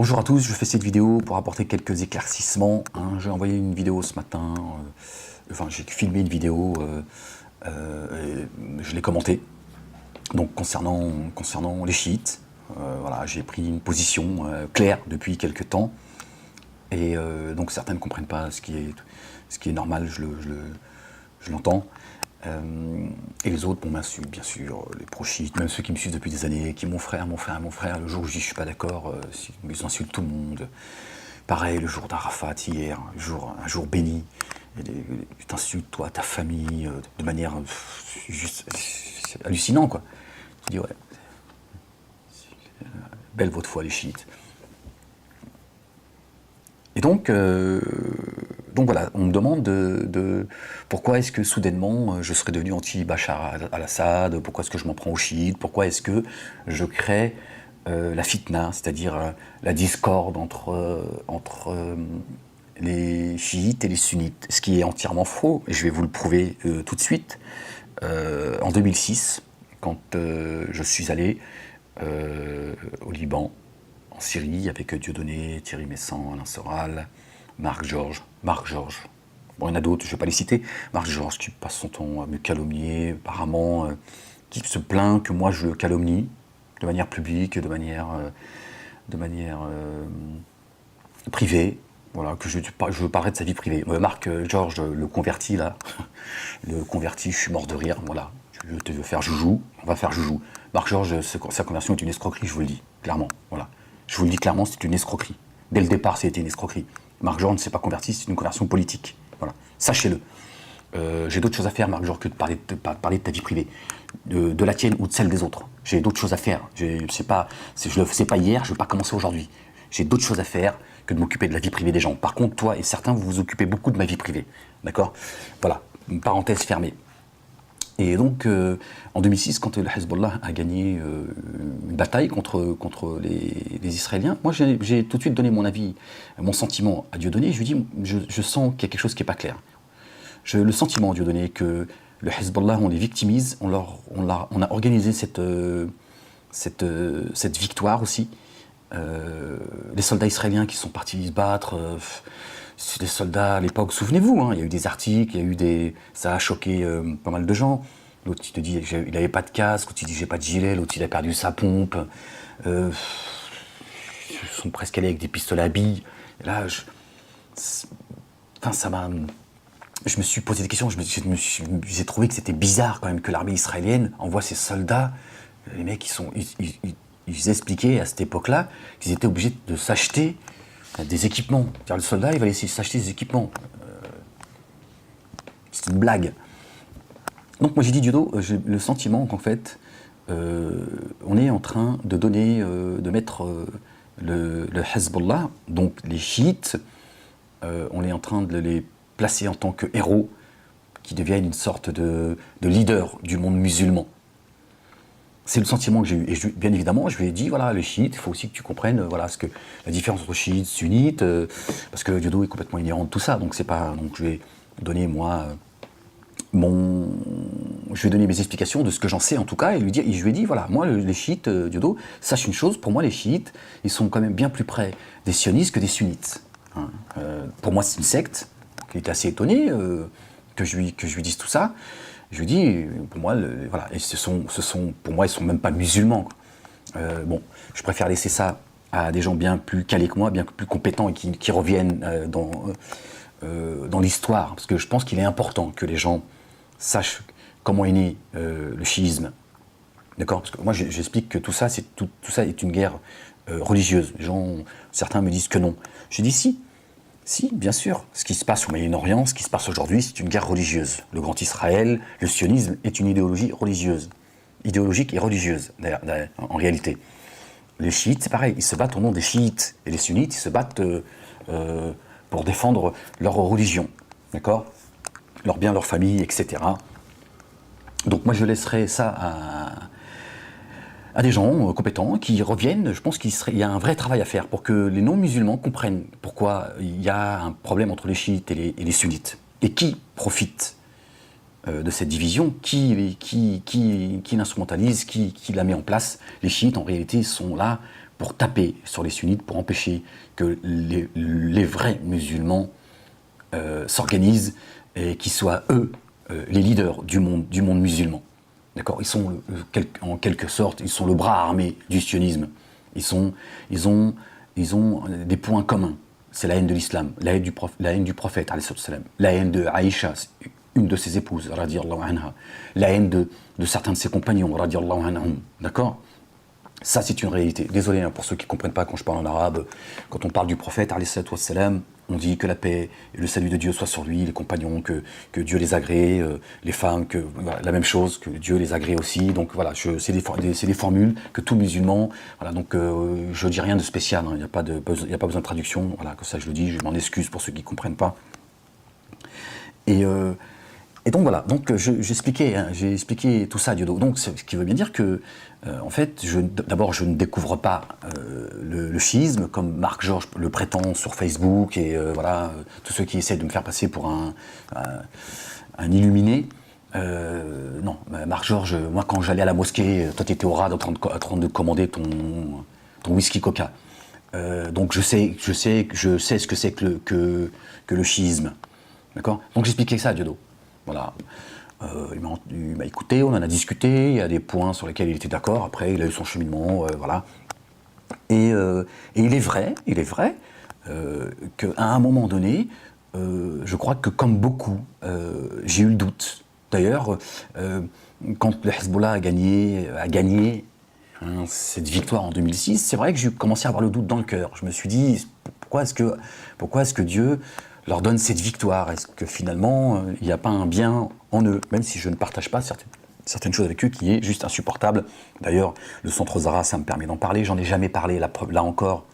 Bonjour à tous, je fais cette vidéo pour apporter quelques éclaircissements. J'ai envoyé une vidéo ce matin, enfin j'ai filmé une vidéo, je l'ai commentée. Donc concernant les chiites, voilà, j'ai pris une position claire depuis quelques temps. Et donc certains ne comprennent pas ce qui est normal, je l'entends. Et les autres, bon, m'insultent, bien sûr, les pro-chiites, même ceux qui me suivent depuis des années, qui mon frère, le jour où je dis je suis pas d'accord, ils insultent tout le monde. Pareil, le jour d'Arafat, hier, un jour béni, tu t'insultes, toi, ta famille, de manière juste c'est hallucinant, quoi. Tu dis, ouais, belle votre foi, les chiites. Et donc voilà, on me demande pourquoi est-ce que soudainement je serais devenu anti-Bachar al-Assad, pourquoi est-ce que je m'en prends aux chiites, pourquoi est-ce que je crée la fitna, c'est-à-dire la discorde entre les chiites et les sunnites, ce qui est entièrement faux, et je vais vous le prouver tout de suite. En 2006, quand je suis allé au Liban, en Syrie, avec Dieudonné, Thierry Messant, Alain Soral, Marc Georges. Bon, il y en a d'autres, je ne vais pas les citer. Marc Georges qui passe son temps à me calomnier, apparemment, qui se plaint que moi je le calomnie, de manière publique, de manière privée. Voilà, que je parlerai de sa vie privée. Marc Georges, le converti, là, le converti, je suis mort de rire, voilà. Je te veux faire joujou, on va faire joujou. Marc Georges, sa conversion est une escroquerie, je vous le dis, clairement, voilà. Je vous le dis clairement, c'est une escroquerie. Dès le départ, c'était une escroquerie. Marc Georges ne s'est pas converti, c'est une conversion politique. Voilà, sachez-le. J'ai d'autres choses à faire, Marc Georges, que de parler de ta vie privée, de la tienne ou de celle des autres. J'ai d'autres choses à faire. Je ne le faisais pas hier, je ne vais pas commencer aujourd'hui. J'ai d'autres choses à faire que de m'occuper de la vie privée des gens. Par contre, toi et certains, vous vous occupez beaucoup de ma vie privée. D'accord ? Voilà, une parenthèse fermée. Et donc, en 2006, quand le Hezbollah a gagné une bataille contre les Israéliens, moi j'ai tout de suite donné mon avis, mon sentiment à Dieudonné. Je lui dis, je sens qu'il y a quelque chose qui n'est pas clair. Le sentiment, Dieudonné, que le Hezbollah, on les victimise, on a organisé cette victoire aussi. Les soldats israéliens qui sont partis se battre, les soldats à l'époque, souvenez-vous, il y a eu des articles, ça a choqué pas mal de gens. L'autre il te dit il n'avait pas de casque, l'autre il dit j'ai pas de gilet, l'autre il a perdu sa pompe. Ils sont presque allés avec des pistolets à billes. Et là, je me suis posé des questions, j'ai trouvé que c'était bizarre quand même que l'armée israélienne envoie ses soldats. Les mecs, ils expliquaient à cette époque-là qu'ils étaient obligés de s'acheter des équipements. C'est-à-dire, le soldat, il va essayer de s'acheter des équipements. C'est une blague. Donc moi j'ai dit, Diodo, j'ai le sentiment qu'en fait, on est en train de de mettre le Hezbollah, donc les chiites, on est en train de les placer en tant que héros qui deviennent une sorte de leader du monde musulman. C'est le sentiment que j'ai eu. Et bien évidemment, je lui ai dit, voilà, les chiites, il faut aussi que tu comprennes la différence entre chiites, sunnites, parce que Diodo est complètement ignorant de tout ça. Donc, je vais donner, moi, je vais donner mes explications de ce que j'en sais, en tout cas, et je lui ai dit, voilà, moi, les chiites, Diodo, sache une chose, pour moi, les chiites, ils sont quand même bien plus près des sionistes que des sunnites. Pour moi, c'est une secte. Il était assez étonné que je lui dise tout ça. Je lui dis, pour moi, voilà, et pour moi, ils sont même pas musulmans. Bon, je préfère laisser ça à des gens bien plus calés que moi, bien plus compétents et qui reviennent dans l'histoire, parce que je pense qu'il est important que les gens sachent comment est né le chiisme. D'accord ? Parce que moi, j'explique que tout ça est une guerre religieuse. Certains me disent que non. Je dis si. Si, bien sûr. Ce qui se passe au Moyen-Orient, ce qui se passe aujourd'hui, c'est une guerre religieuse. Le Grand Israël, le sionisme est une idéologie religieuse. Idéologique et religieuse, en réalité. Les chiites, c'est pareil, ils se battent au nom des chiites. Et les sunnites, ils se battent pour défendre leur religion. D'accord ? Leur bien, leur famille, etc. Donc moi, je laisserai ça à des gens compétents qui reviennent. Je pense qu'il y a un vrai travail à faire pour que les non-musulmans comprennent pourquoi il y a un problème entre les chiites et les sunnites. Et qui profite de cette division, qui l'instrumentalise, qui la met en place. Les chiites, en réalité, sont là pour taper sur les sunnites, pour empêcher que les vrais musulmans s'organisent et qu'ils soient, eux, les leaders du monde musulman. D'accord ? Ils sont, en quelque sorte, ils sont le bras armé du sionisme. Ils ont des points communs. C'est la haine de l'islam, la haine du prophète, la haine de Aïcha, une de ses épouses, radiyallahu anha, la haine de certains de ses compagnons, radiyallahu anhum. D'accord ? Ça, c'est une réalité. Désolé hein, pour ceux qui ne comprennent pas quand je parle en arabe. Quand on parle du prophète, alayhi salatu wassalam, on dit que la paix et le salut de Dieu soient sur lui, les compagnons, que Dieu les agrée, les femmes, voilà, la même chose, que Dieu les agrée aussi. Donc voilà, c'est des formules que tout musulman. Voilà, donc je ne dis rien de spécial, il n'y a pas besoin de traduction. Voilà, que ça je le dis, je m'en excuse pour ceux qui ne comprennent pas. Et donc voilà, donc j'ai expliqué tout ça à Diodo. Donc ce qui veut bien dire que, en fait, d'abord je ne découvre pas le chiisme comme Marc Georges le prétend sur Facebook et voilà, tous ceux qui essaient de me faire passer pour un illuminé. Non, Marc Georges, moi quand j'allais à la mosquée, toi tu étais au rad en train de commander ton whisky Coca. Donc je sais ce que c'est que le chiisme. D'accord ? Donc j'expliquais ça à Diodo. Voilà. Il m'a écouté, on en a discuté, il y a des points sur lesquels il était d'accord, après il a eu son cheminement, voilà. Et il est vrai qu'à un moment donné, je crois que comme beaucoup, j'ai eu le doute. D'ailleurs, quand le Hezbollah a gagné hein, cette victoire en 2006, c'est vrai que j'ai commencé à avoir le doute dans le cœur. Je me suis dit, pourquoi est-ce que Dieu leur donne cette victoire? Est-ce que finalement, il n'y a pas un bien en eux, même si je ne partage pas certaines choses avec eux, qui est juste insupportable. D'ailleurs, le centre Zara, ça me permet d'en parler. J'en ai jamais parlé, la preuve, là encore,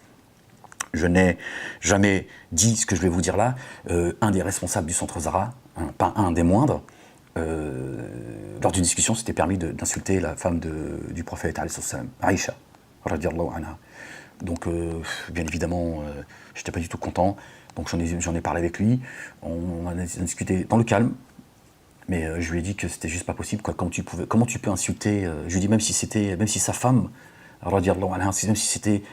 je n'ai jamais dit ce que je vais vous dire là. Un des responsables du centre Zara, pas un des moindres, lors d'une discussion, s'était permis d'insulter la femme du prophète, Aïcha, radiyallahu anha. Donc, bien évidemment, je n'étais pas du tout content. Donc j'en ai parlé avec lui, on a discuté dans le calme, mais je lui ai dit que c'était juste pas possible, quoi. Comment tu peux insulter, je lui ai dit même si sa femme, même si c'était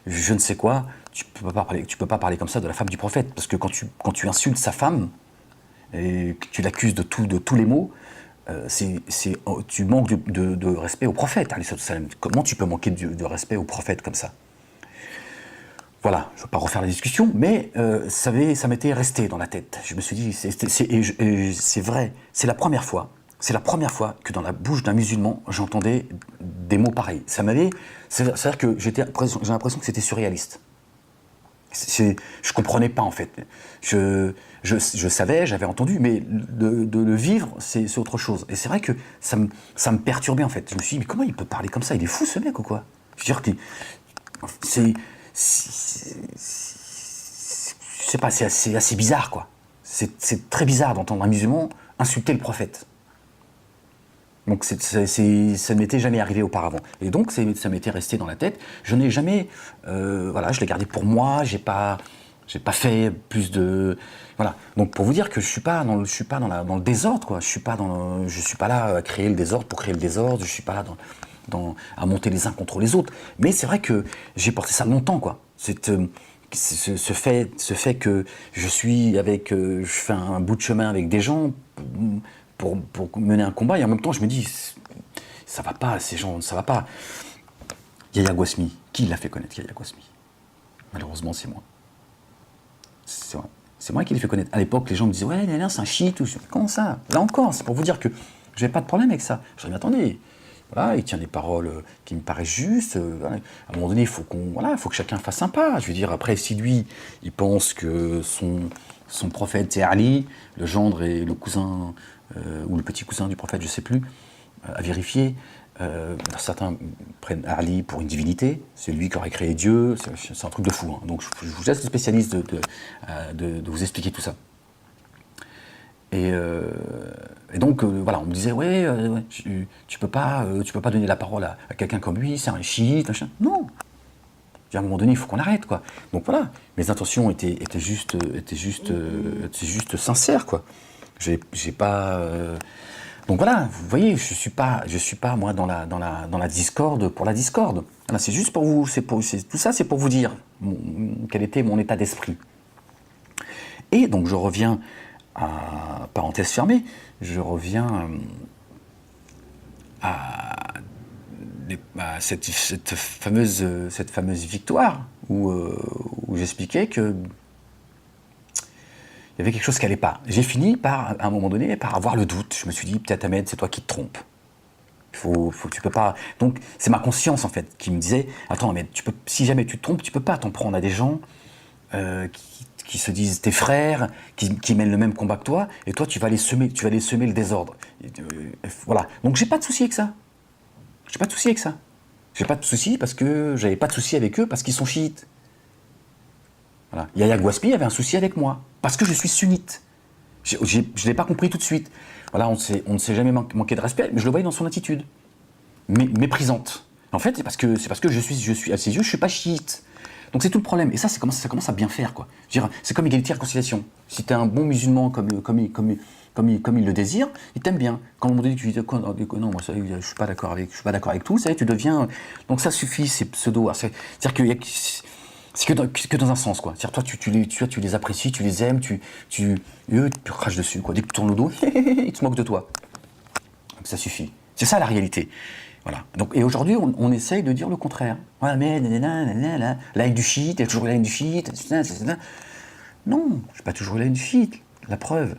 je ne sais quoi, tu peux pas parler comme ça de la femme du prophète, parce que quand tu insultes sa femme, et que tu l'accuses de tous les maux, tu manques de respect au prophète, alayhi salam. Comment tu peux manquer de respect au prophète comme ça? Voilà, je ne vais pas refaire la discussion, mais ça m'était resté dans la tête. Je me suis dit, c'est vrai, c'est la première fois que dans la bouche d'un musulman, j'entendais des mots pareils. C'est-à-dire que j'ai l'impression que c'était surréaliste. Je ne comprenais pas en fait. Je savais, j'avais entendu, mais de le vivre, c'est autre chose. Et c'est vrai que ça me perturbait en fait. Je me suis dit, mais comment il peut parler comme ça? Il est fou ce mec ou quoi? Je veux dire que c'est assez bizarre, quoi. C'est très bizarre d'entendre un musulman insulter le prophète. Donc ça ne m'était jamais arrivé auparavant. Et donc ça m'était resté dans la tête. Je n'ai jamais, voilà, je l'ai gardé pour moi. J'ai pas fait plus de, voilà. Donc pour vous dire que je suis pas dans le désordre, quoi. Je suis pas là à créer le désordre pour créer le désordre. Je suis pas là à monter les uns contre les autres. Mais c'est vrai que j'ai porté ça longtemps, quoi. Ce fait que je fais un bout de chemin avec des gens pour mener un combat, et en même temps je me dis, ça va pas, ces gens, ça va pas. Yahya Gouasmi, qui l'a fait connaître, Yahya Gouasmi? Malheureusement, c'est moi. C'est moi qui l'ai fait connaître. À l'époque, les gens me disaient, ouais, c'est un chiite, comment ça? Là encore, c'est pour vous dire que j'avais pas de problème avec ça. Je dis, mais attendez, voilà, il tient des paroles qui me paraissent justes. Voilà. À un moment donné, il faut que chacun fasse un pas. Je veux dire, après, si lui, il pense que son prophète, c'est Ali, le gendre et le cousin, ou le petit cousin du prophète, je ne sais plus, à vérifier. Certains prennent Ali pour une divinité, c'est lui qui aurait créé Dieu, c'est un truc de fou. Hein. Donc je vous laisse le spécialiste de vous expliquer tout ça. Et donc voilà, on me disait ouais, tu peux pas donner la parole à quelqu'un comme lui, c'est un chiite, machin. Non. À un moment donné, il faut qu'on arrête, quoi. Donc voilà, mes intentions étaient juste sincères, quoi. J'ai pas Donc voilà, vous voyez, je suis pas moi dans la discorde pour la discorde. Voilà, c'est juste pour vous, tout ça, c'est pour vous dire quel était mon état d'esprit. Et donc je reviens à parenthèse fermée, je reviens à cette fameuse victoire où j'expliquais que il y avait quelque chose qui n'allait pas. J'ai fini par, à un moment donné, par avoir le doute. Je me suis dit, peut-être Ahmed, c'est toi qui te trompes. Tu peux pas. Donc, c'est ma conscience, en fait, qui me disait, attends, Ahmed, si jamais tu te trompes, tu peux pas t'en prendre à des gens qui se disent tes frères, qui mènent le même combat que toi, et toi, tu vas les semer le désordre. Voilà. Donc, j'ai pas de souci avec ça. J'ai pas de souci avec ça. J'ai pas de souci parce que j'avais pas de souci avec eux parce qu'ils sont chiites. Voilà. Yahya Gouaspi avait un souci avec moi, parce que je suis sunnite. Je ne l'ai pas compris tout de suite. Voilà, on ne s'est jamais manqué de respect, mais je le voyais dans son attitude. Méprisante. En fait, c'est parce que je suis à ses yeux, je ne suis pas chiite. Donc c'est tout le problème. Et ça commence à bien faire, quoi. C'est comme égalité et réconciliation. Si tu es un bon musulman comme il le désire, il t'aime bien. Quand on me dit que tu dis non, moi je suis pas d'accord avec tout, ça y est, tu deviens. Donc ça suffit, c'est pseudo. C'est-à-dire qu'il y a. C'est que dans un sens, quoi. C'est-à-dire, toi, tu les apprécies, tu les aimes, eux, tu craches dessus, quoi. Dès que tu tournes le dos, ils te moquent de toi. Donc ça suffit. C'est ça la réalité. Voilà. Donc, et aujourd'hui, on essaye de dire le contraire. Ouais, mais la haine du shit, il y a toujours la haine du shit. Non, je n'ai pas toujours la haine du shit. La preuve.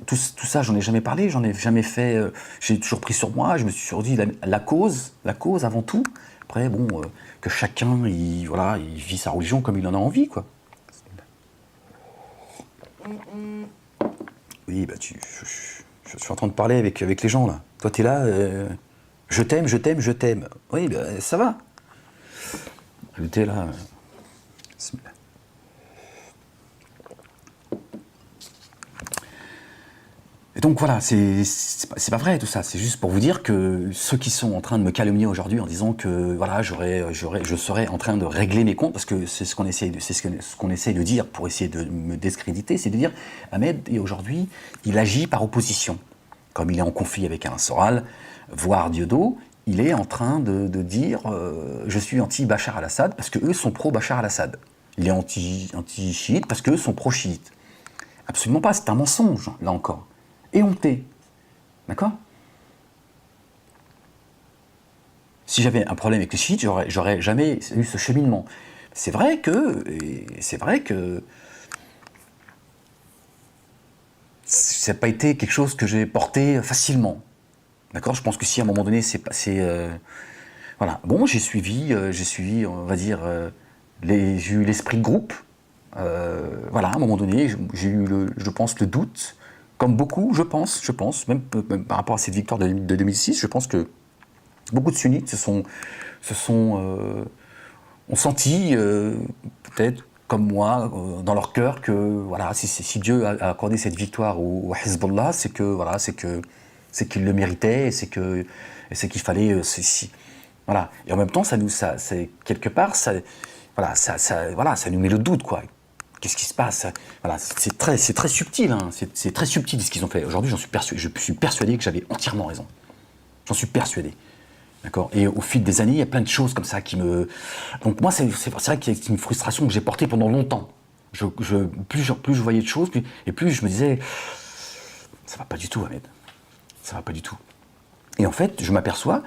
Tout ça, j'en ai jamais parlé, j'en ai jamais fait. J'ai toujours pris sur moi, je me suis toujours dit la cause avant tout. Après, bon, que chacun, il vit sa religion comme il en a envie, quoi. Oui, bah je suis en train de parler avec les gens, là. Toi, t'es là, je t'aime, je t'aime, je t'aime. Oui, bah, ça va. T'es là. Et donc voilà, c'est pas vrai tout ça. C'est juste pour vous dire que ceux qui sont en train de me calomnier aujourd'hui en disant que voilà, je serais en train de régler mes comptes, parce que c'est ce qu'on essaye de dire pour essayer de me discréditer, c'est de dire Ahmed, et aujourd'hui, il agit par opposition. Comme il est en conflit avec Alain Soral, voire Dieudo, il est en train de dire je suis anti-Bachar al-Assad parce qu'eux sont pro-Bachar al-Assad. Il est anti-chiite parce qu'eux sont pro-chiite. Absolument pas, c'est un mensonge, là encore. Éhonté. D'accord? Si j'avais un problème avec les chiites, j'aurais jamais eu ce cheminement. C'est vrai que ça n'a pas été quelque chose que j'ai porté facilement. D'accord? Je pense que si à un moment donné c'est passé. Voilà. Bon, j'ai suivi, on va dire, j'ai eu l'esprit de groupe. Voilà, à un moment donné, j'ai eu, je pense, le doute. Comme beaucoup, je pense, même par rapport à cette victoire de 2006, je pense que beaucoup de sunnites ont senti, peut-être comme moi, dans leur cœur, que voilà, si Dieu a accordé cette victoire au Hezbollah, c'est qu'il le méritait, et c'est qu'il fallait, voilà. Et en même temps, c'est quelque part, ça nous met le doute, quoi. Qu'est-ce qui se passe? Voilà, c'est très subtil, hein. C'est très subtil ce qu'ils ont fait. Aujourd'hui, je suis persuadé que j'avais entièrement raison. J'en suis persuadé. D'accord? Et au fil des années, il y a plein de choses comme ça qui me. Donc moi, c'est vrai que c'est une frustration que j'ai portée pendant longtemps. Plus je voyais de choses, plus je me disais, ça va pas du tout, Ahmed. Ça va pas du tout. Et en fait, je m'aperçois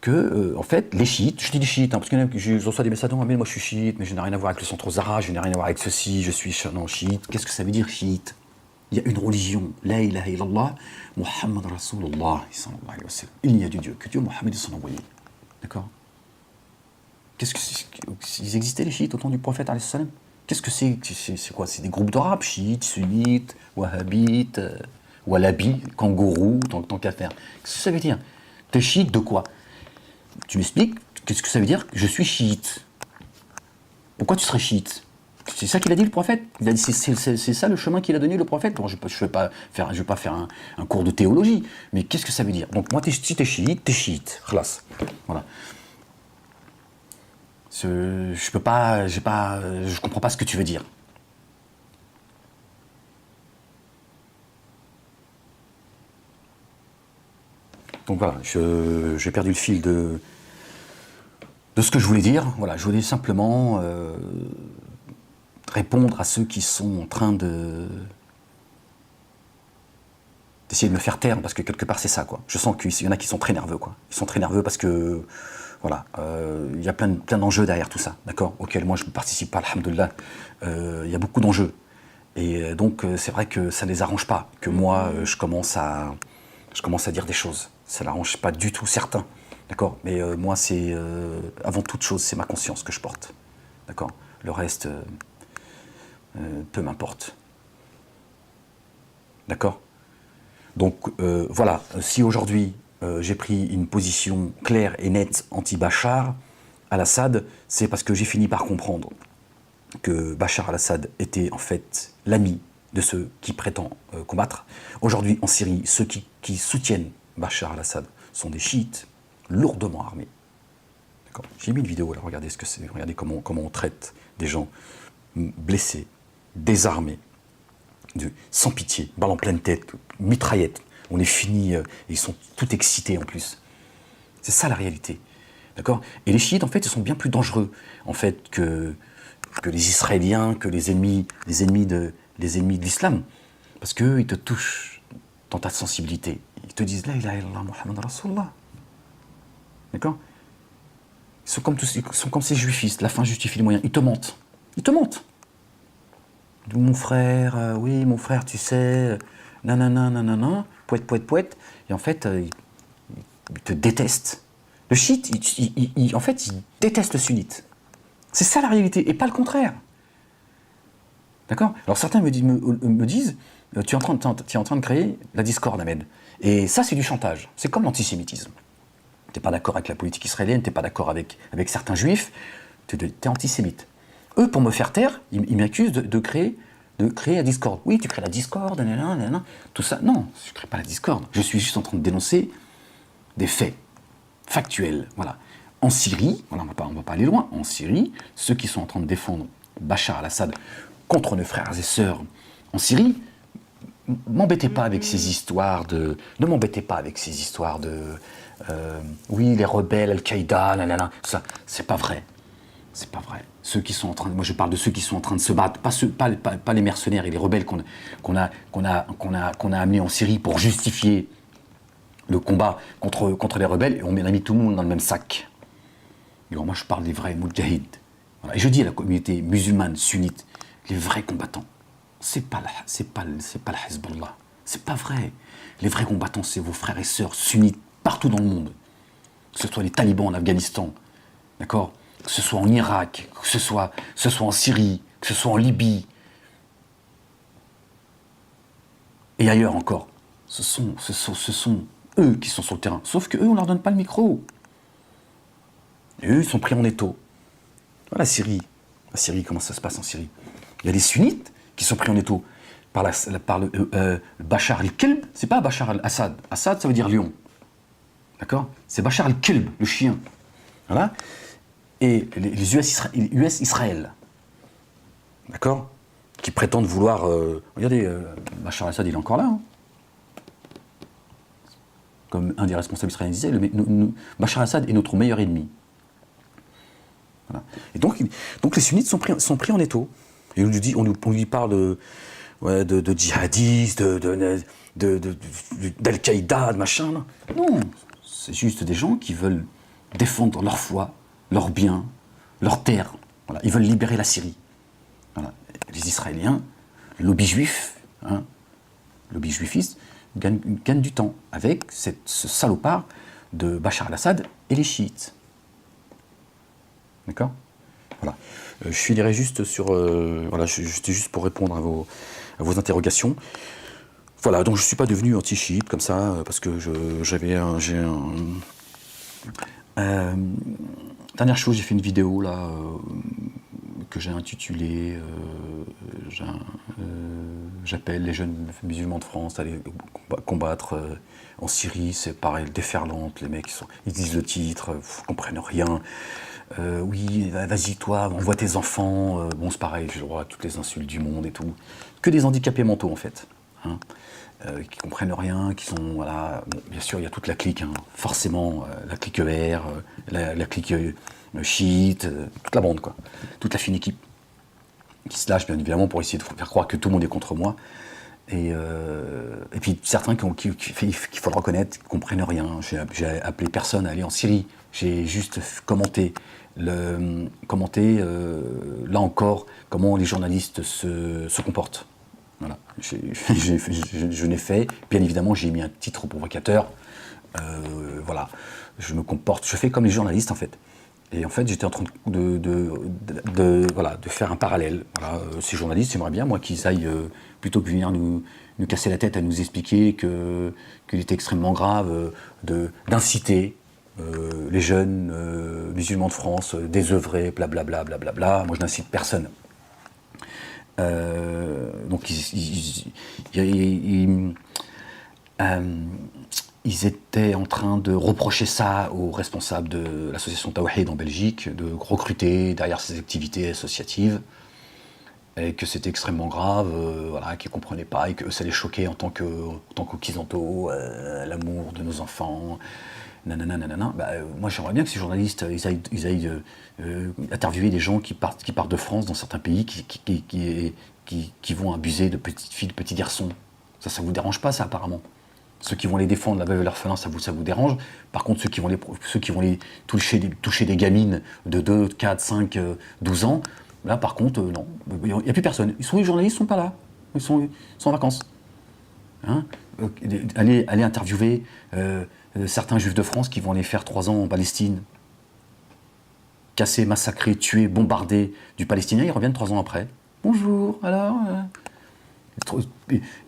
que, en fait, les chiites, je dis les chiites, hein, parce que je reçois des messages, non, mais moi je suis chiite, mais je n'ai rien à voir avec le centre Zara, je n'ai rien à voir avec ceci, je suis chiite. Qu'est-ce que ça veut dire, chiite? Il y a une religion, la ilaha illallah, Muhammad Rasulullah, sallallahu alayhi wa sallam. Il n'y a du Dieu que Dieu, Mohammed est son envoyé. D'accord? Ils existaient les chiites au temps du prophète, alayhi salam? Qu'est-ce que c'est? C'est quoi? C'est des groupes de rap, chiites, sunnites, wahhabites, wallabies, kangourous, tant qu'à faire. Qu'est-ce que ça veut dire? T'es chiite de quoi? Tu m'expliques? Qu'est-ce que ça veut dire? Je suis chiite. Pourquoi tu serais chiite? C'est ça qu'il a dit, le prophète. Il a dit, c'est ça le chemin qu'il a donné, le prophète. Bon, je ne vais pas faire un cours de théologie, mais qu'est-ce que ça veut dire? Donc moi, si t'es chiite, khlas. Voilà. Je comprends pas ce que tu veux dire. Donc voilà, j'ai perdu le fil de ce que je voulais dire. Voilà, je voulais simplement répondre à ceux qui sont en train d'essayer de me faire taire, parce que quelque part c'est ça, quoi. Je sens qu'il y en a qui sont très nerveux, quoi. Ils sont très nerveux parce que, voilà, il y a plein d'enjeux derrière tout ça, d'accord, auxquels moi je ne participe pas, alhamdoulilah. Il y a beaucoup d'enjeux. Et donc c'est vrai que ça ne les arrange pas, que moi je commence à dire des choses. Ça ne l'arrange pas du tout certains, d'accord. Mais moi c'est, avant toute chose, c'est ma conscience que je porte, d'accord. Le reste, peu m'importe. D'accord. Donc voilà, si aujourd'hui j'ai pris une position claire et nette anti-Bachar al-Assad, c'est parce que j'ai fini par comprendre que Bachar al-Assad était en fait l'ami de ceux qui prétendent combattre. Aujourd'hui en Syrie, ceux qui soutiennent Bachar al-Assad sont des chiites lourdement armés. J'ai mis une vidéo, là, regardez ce que c'est, regardez comment on traite des gens blessés, désarmés, sans pitié, balle en pleine tête, mitraillette. On est fini, ils sont tout excités en plus. C'est ça la réalité, d'accord. Et les chiites, en fait, ils sont bien plus dangereux, en fait, que les Israéliens, que les ennemis de l'islam, parce qu'eux, ils te touchent dans ta sensibilité. Ils te disent, la ilaha illallah Muhammad Rasulullah, d'accord. Ils sont comme ces juifistes, la fin justifie les moyens. Ils te mentent. Mon frère, oui, mon frère, tu sais, nanana, poète. Et en fait, il te déteste. Le chiite, en fait, il déteste le sunnite. C'est ça la réalité, et pas le contraire. D'accord. Alors certains me disent, tu es en train de créer la discorde, Ahmed. Et ça, c'est du chantage. C'est comme l'antisémitisme. Tu n'es pas d'accord avec la politique israélienne, tu n'es pas d'accord avec certains juifs, tu es antisémite. Eux, pour me faire taire, ils m'accusent de créer la discorde. Oui, tu crées la discorde, nanana, tout ça. Non, je ne crée pas la discorde. Je suis juste en train de dénoncer des faits factuels. Voilà. En Syrie, voilà, on ne va pas aller loin, en Syrie, ceux qui sont en train de défendre Bachar al-Assad contre nos frères et sœurs en Syrie, m'embêtez pas avec ces histoires de... Ne m'embêtez pas avec ces histoires de... oui, les rebelles, Al-Qaïda, nanana, ça, c'est pas vrai. C'est pas vrai. Ceux qui sont en train, moi je parle de ceux qui sont en train de se battre, pas les mercenaires et les rebelles qu'on a amenés en Syrie pour justifier le combat contre les rebelles, et on a mis tout le monde dans le même sac. Et alors moi je parle des vrais moudjahids. Voilà. Et je dis à la communauté musulmane, sunnite, les vrais combattants, c'est pas le Hezbollah. C'est pas vrai. Les vrais combattants, c'est vos frères et sœurs sunnites partout dans le monde. Que ce soit les talibans en Afghanistan, d'accord, que ce soit en Irak, que ce soit en Syrie, que ce soit en Libye, et ailleurs encore. Ce sont eux qui sont sur le terrain. Sauf qu'eux, on ne leur donne pas le micro. Et eux, ils sont pris en étau. Voilà, la Syrie, comment ça se passe en Syrie? Il y a des sunnites qui sont pris en étau par le Bachar al-Kelb. C'est pas Bachar al-Assad. Assad, ça veut dire lion. D'accord? C'est Bachar al-Kelb, le chien. Voilà. Et les US Israël. D'accord? Qui prétendent vouloir... regardez, Bachar al-Assad, il est encore là. Hein. Comme un des responsables israéliens disait, Bachar al-Assad est notre meilleur ennemi. Voilà. Et donc les sunnites sont pris en étau. Et on lui parle de djihadistes, d'Al-Qaïda, de machin. Là. Non, c'est juste des gens qui veulent défendre leur foi, leurs biens, leurs terres. Voilà. Ils veulent libérer la Syrie. Voilà. Les Israéliens, le lobby juif, le lobby juifiste, gagne du temps avec ce salopard de Bachar al-Assad et les chiites. D'accord? Voilà. Je finirai juste sur... voilà, c'était juste pour répondre à vos interrogations. Voilà, donc je ne suis pas devenu anti-chiite comme ça, parce que dernière chose, j'ai fait une vidéo là, que j'ai intitulée j'appelle les jeunes musulmans de France à aller combattre en Syrie. C'est pareil, déferlante, les mecs ils disent le titre, ils comprennent rien. Oui, vas-y toi, envoie tes enfants. Bon, c'est pareil, j'ai le droit à toutes les insultes du monde et tout. Que des handicapés mentaux en fait. Hein. qui comprennent rien, qui sont, voilà, bon, bien sûr, il y a toute la clique, hein, forcément, la clique ER, la clique chiite, toute la bande, quoi, toute la fine équipe, qui se lâche, bien évidemment, pour essayer de faire croire que tout le monde est contre moi. Et puis certains qu'il faut le reconnaître, qui comprennent rien. J'ai appelé personne à aller en Syrie. J'ai juste commenté, là encore, comment les journalistes se comportent. Voilà. Je n'ai fait, bien évidemment, j'ai mis un titre provocateur. Voilà, je me comporte, je fais comme les journalistes en fait. Et en fait, j'étais en train voilà, de faire un parallèle. Voilà, ces journalistes, j'aimerais bien, moi, qu'ils aillent, plutôt que venir nous casser la tête à nous expliquer qu'il était extrêmement grave d'inciter les jeunes musulmans de France, désœuvrés, blablabla, blablabla. Moi, je n'incite personne. Donc, ils étaient en train de reprocher ça aux responsables de l'association Tawhid en Belgique, de recruter derrière ces activités associatives, et que c'était extrêmement grave, voilà, qu'ils ne comprenaient pas, et que ça les choquait en tant qu'occidentaux, l'amour de nos enfants, nanana, nanana. Moi j'aimerais bien que ces journalistes ils aillent interviewer des gens qui partent de France dans certains pays, qui vont abuser de petites filles, de petits garçons. Ça vous dérange pas, ça, apparemment? Ceux qui vont les défendre, la veuve et l'orphelin, ça vous dérange. Par contre, ceux qui vont les toucher des gamines de 2, 4, 5, 12 ans, là, par contre, non. Il n'y a plus personne. Les journalistes ne sont pas là. Ils sont en vacances. Hein, aller interviewer certains juifs de France qui vont aller faire 3 ans en Palestine, casser, massacrer, tuer, bombarder du Palestinien, ils reviennent 3 ans après. Bonjour, alors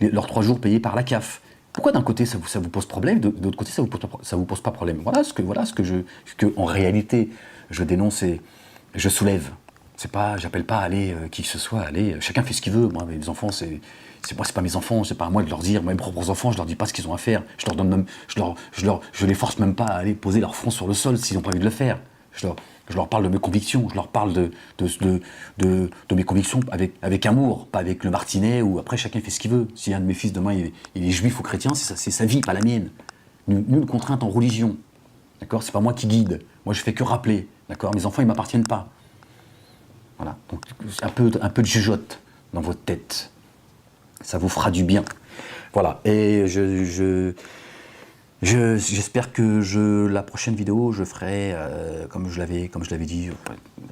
leurs 3 jours payés par la CAF. Pourquoi d'un côté ça vous pose problème, de l'autre côté ça vous pose pas problème? Voilà ce que en réalité je dénonce et je soulève. J'appelle pas à aller qui que ce soit, chacun fait ce qu'il veut. Moi, les enfants, c'est pas mes enfants, c'est pas à moi de leur dire. Moi, mes propres enfants, je leur dis pas ce qu'ils ont à faire. Je les force même pas à aller poser leur front sur le sol s'ils n'ont pas envie de le faire. Je leur parle de mes convictions, je leur parle de mes convictions avec amour, pas avec le martinet, où après chacun fait ce qu'il veut. Si un de mes fils demain il est juif ou chrétien, c'est sa vie, pas la mienne. Nulle contrainte en religion. D'accord? C'est pas moi qui guide. Moi je fais que rappeler. D'accord? Mes enfants ils m'appartiennent pas. Voilà. Donc un peu de jugeote dans votre tête. Ça vous fera du bien. Voilà. Et j'espère que la prochaine vidéo, je ferai, comme je l'avais dit,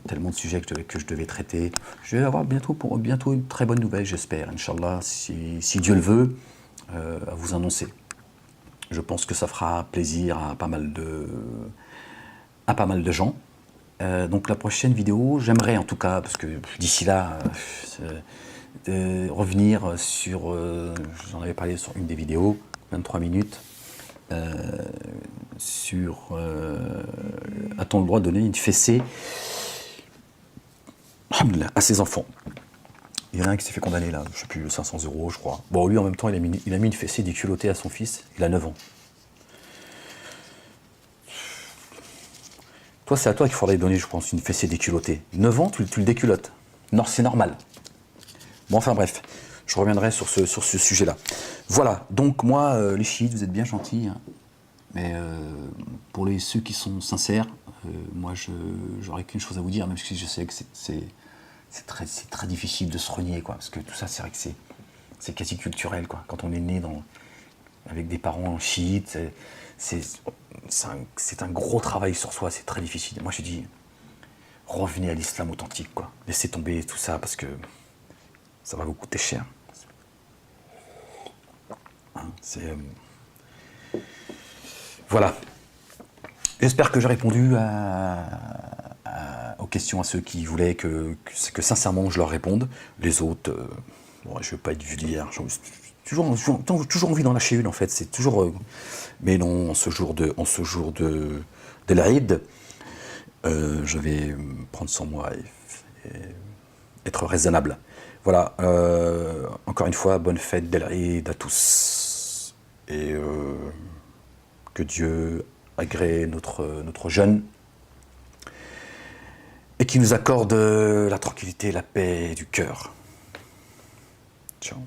tellement de sujets que je devais traiter. Je vais avoir bientôt une très bonne nouvelle, j'espère, Inch'Allah, si Dieu le veut, à vous annoncer. Je pense que ça fera plaisir à pas mal de gens. Donc la prochaine vidéo, j'aimerais en tout cas, parce que d'ici là, revenir sur, j'en avais parlé sur une des vidéos, 23 minutes, sur a-t-on le droit de donner une fessée à ses enfants? Il y en a un qui s'est fait condamner là, je sais plus, 500 €, je crois. Bon, lui en même temps, il a mis une fessée déculottée à son fils, il a 9 ans. Toi, c'est à toi qu'il faudrait donner, je pense, une fessée déculottée. 9 ans, tu le déculottes. Non, c'est normal. Bon, enfin bref, je reviendrai sur ce sujet-là. Voilà, donc moi, les chiites, vous êtes bien gentils, hein, mais pour ceux qui sont sincères, moi, j'aurais qu'une chose à vous dire, même si je sais que c'est très difficile de se renier, quoi, parce que tout ça, c'est vrai que c'est quasi culturel, quoi. Quand on est né avec des parents chiites, c'est un gros travail sur soi, c'est très difficile. Moi, je dis, revenez à l'islam authentique, quoi. Laissez tomber tout ça, parce que ça va vous coûter cher. Hein, voilà. J'espère que j'ai répondu aux questions à ceux qui voulaient que sincèrement je leur réponde. Les autres, bon, je ne veux pas être vulgaire. J'ai toujours envie d'en lâcher une en fait. C'est toujours. Mais non, en ce jour de l'Aïd, je vais prendre sur moi et être raisonnable. Voilà. Encore une fois, bonne fête d'Aïd à tous. Et que Dieu agrée notre jeûne et qui nous accorde la tranquillité et la paix du cœur. Ciao.